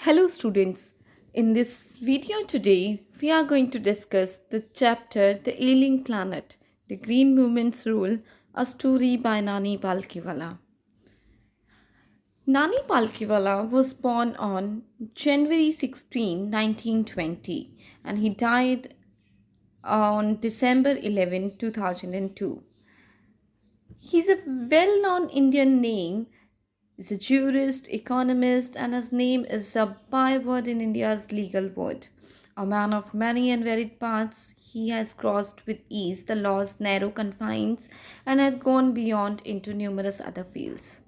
Hello students, in this video today we are going to discuss the chapter The Ailing Planet, the Green Movement's Role, a story by Nani Palkhiwala. Nani Palkhiwala was born on January 16, 1920 and he died on December 11, 2002. He's a well-known Indian name. He's a jurist, economist, and his name is a byword in India's legal world. A man of many and varied paths, he has crossed with ease the law's narrow confines and had gone beyond into numerous other fields.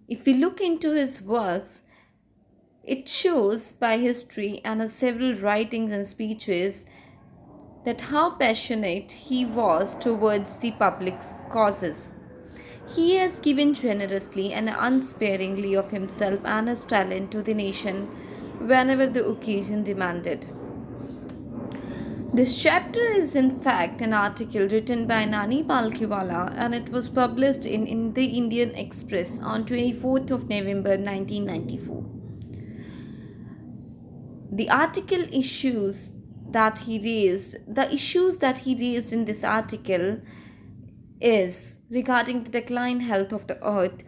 If we look into his works, it shows by history and his several writings and speeches that how passionate he was towards the public's causes. He has given generously and unsparingly of himself and his talent to the nation whenever the occasion demanded. This chapter is in fact an article written by Nani Palkhiwala and it was published in the Indian Express on 24th of November 1994. The issues that he raised in this article is regarding the decline health of the earth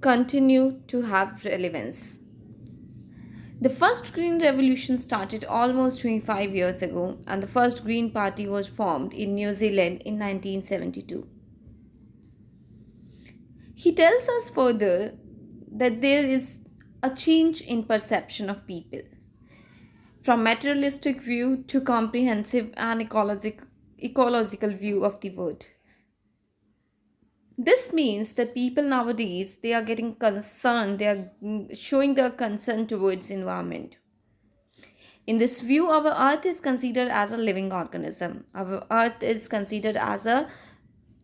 continue to have relevance. The first Green Revolution started almost 25 years ago and the first Green Party was formed in New Zealand in 1972. He tells us further that there is a change in perception of people from materialistic view to comprehensive and ecological view of the world. This means that people nowadays they are getting concerned, they are showing their concern towards environment. In this view, our earth is considered as a living organism. Our earth is considered as a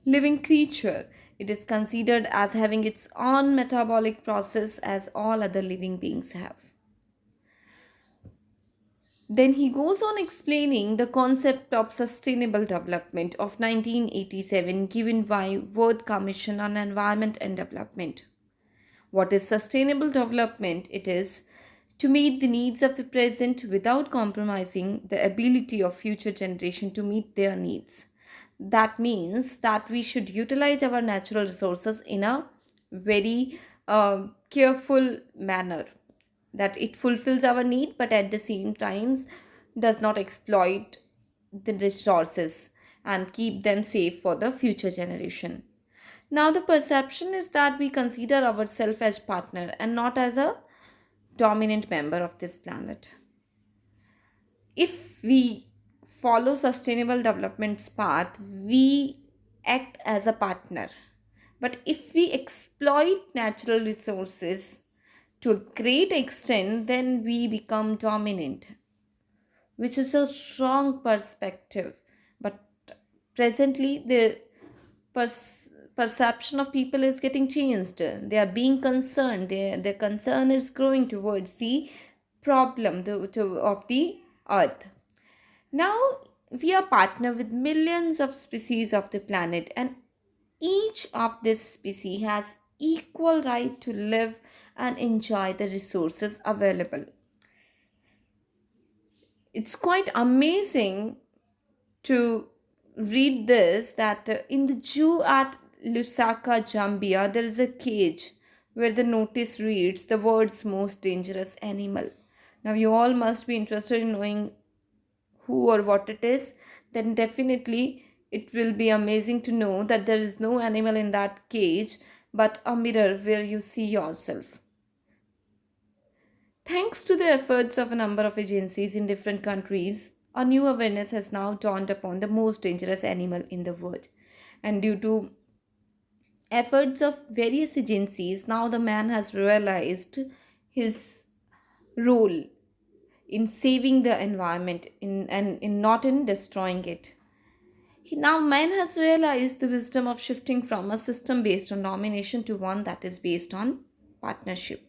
living creature. It is considered as having its own metabolic process as all other living beings have. Then he goes on explaining the concept of sustainable development of 1987 given by World Commission on Environment and Development. What is sustainable development? It is to meet the needs of the present without compromising the ability of future generation to meet their needs. That means that we should utilize our natural resources in a very careful manner, that it fulfills our need but at the same times does not exploit the resources and keep them safe for the future generation. Now the perception is that we consider ourselves as partner and not as a dominant member of this planet. If we follow sustainable development's path, we act as a partner. But if we exploit natural resources to a great extent, then we become dominant, which is a wrong perspective. But presently, the perception of people is getting changed. They are being concerned. Their concern is growing towards the problem of the earth. Now, we are partner with millions of species of the planet, and each of this species has equal right to live and enjoy the resources available. It's quite amazing to read this that in the zoo at Lusaka, Zambia, there is a cage where the notice reads the world's most dangerous animal. Now, you all must be interested in knowing who or what it is. Then definitely it will be amazing to know that there is no animal in that cage but a mirror where you see yourself. Thanks to the efforts of a number of agencies in different countries, a new awareness has now dawned upon the most dangerous animal in the world. And due to efforts of various agencies, now the man has realized his role in saving the environment and in not in destroying it. Now man has realized the wisdom of shifting from a system based on domination to one that is based on partnership.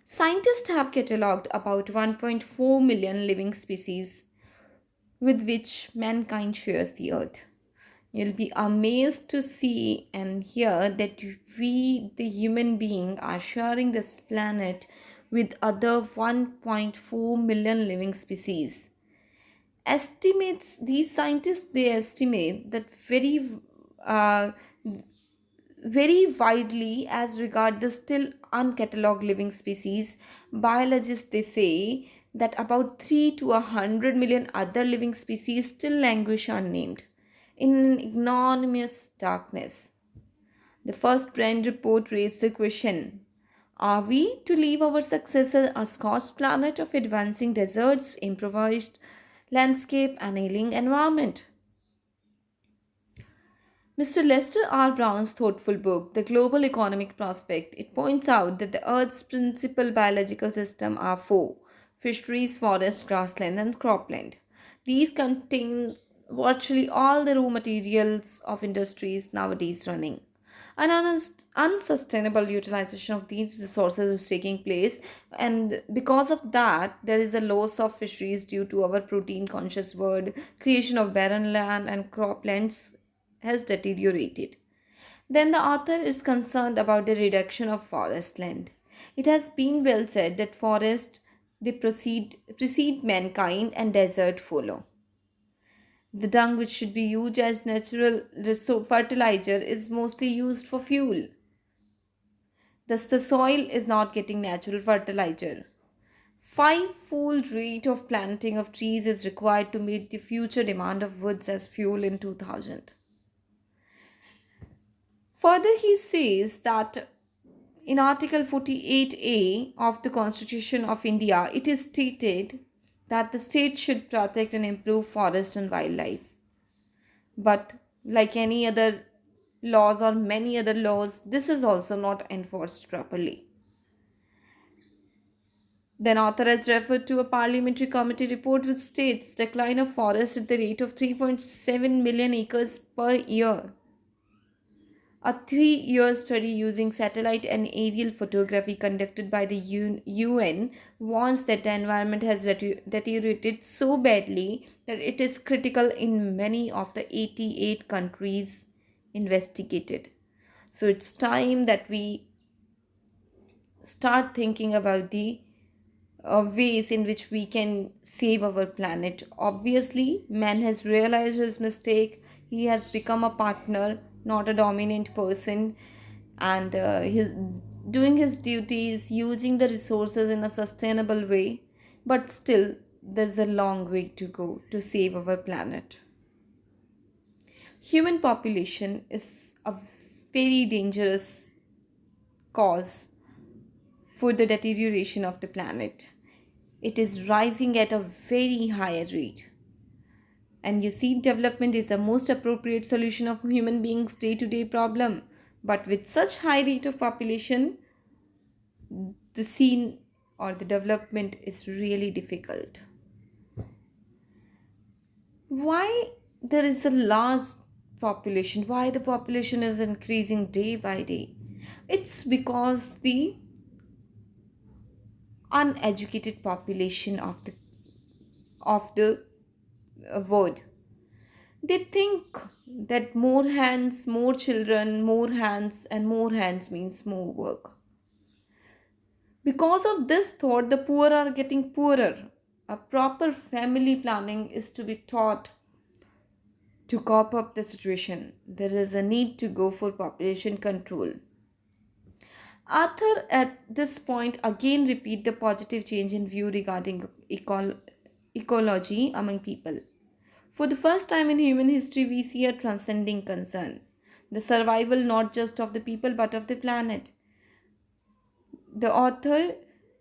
Scientists have catalogued about 1.4 million living species with which mankind shares the earth. You'll be amazed to see and hear that we, the human being, are sharing this planet with other 1.4 million living species. Estimates These scientists, they estimate that uh, very widely as regard the still uncatalogued living species. Biologists, they say that about 3 to 100 million other living species still languish unnamed in an enormous darkness. The first Brand report raised the question: are we to leave our successor a scorched planet of advancing deserts, improvised landscape, and ailing environment? Mr. Lester R. Brown's thoughtful book, The Global Economic Prospect, it points out that the Earth's principal biological system are four: fisheries, forest, grassland, and cropland. These contain virtually all the raw materials of industries nowadays running. An unsustainable utilization of these resources is taking place, and because of that, there is a loss of fisheries due to our protein conscious world, creation of barren land, and croplands has deteriorated. Then the author is concerned about the reduction of forest land. It has been well said that forests, they precede mankind and desert follow. The dung, which should be used as natural fertilizer, is mostly used for fuel. Thus, the soil is not getting natural fertilizer. Five-fold rate of planting of trees is required to meet the future demand of woods as fuel in 2000. Further, he says that in Article 48A of the Constitution of India, it is stated that the state should protect and improve forest and wildlife. But like any other laws or many other laws, this is also not enforced properly. Then author has referred to a parliamentary committee report which states decline of forest at the rate of 3.7 million acres per year. A 3-year study using satellite and aerial photography conducted by the UN warns that the environment has deteriorated so badly that it is critical in many of the 88 countries investigated. So it's time that we start thinking about the ways in which we can save our planet. Obviously, man has realized his mistake. He has become a partner, not a dominant person, and he's doing his duties, using the resources in a sustainable way. But still, there's a long way to go to save our planet. Human population is a very dangerous cause for the deterioration of the planet. It is rising at a very high rate. And you see, development is the most appropriate solution of human beings' day-to-day problem. But with such high rate of population, the scene or the development is really difficult. Why there is a large population? Why the population is increasing day by day? It's because the uneducated population of the world. They think that more hands, more children, more hands, and more hands means more work. Because of this thought, the poor are getting poorer. A proper family planning is to be taught to cope up the situation. There is a need to go for population control. Arthur at this point again repeat the positive change in view regarding ecology among people. For the first time in human history, we see a transcending concern: the survival not just of the people but of the planet. The author,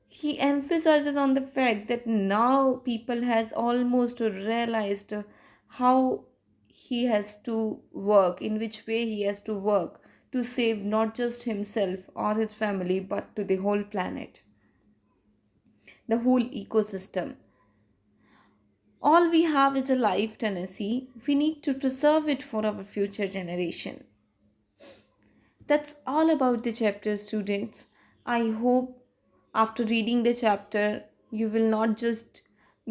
he emphasizes on the fact that now people has almost realized how he has to work, in which way he has to work to save not just himself or his family but to the whole planet, the whole ecosystem. All we have is a life tenancy. We need to preserve it for our future generation. That's all about the chapter, students. I hope after reading the chapter, you will not just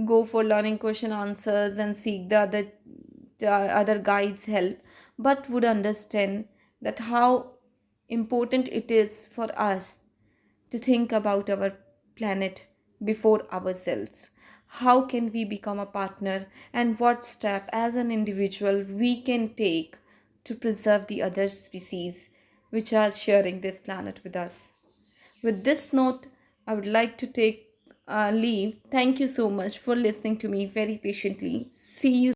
go for learning question answers and seek the other guides' help, but would understand that how important it is for us to think about our planet before ourselves. How can we become a partner, and what step as an individual we can take to preserve the other species which are sharing this planet with us? With this note, I would like to take leave. Thank you so much for listening to me very patiently. See you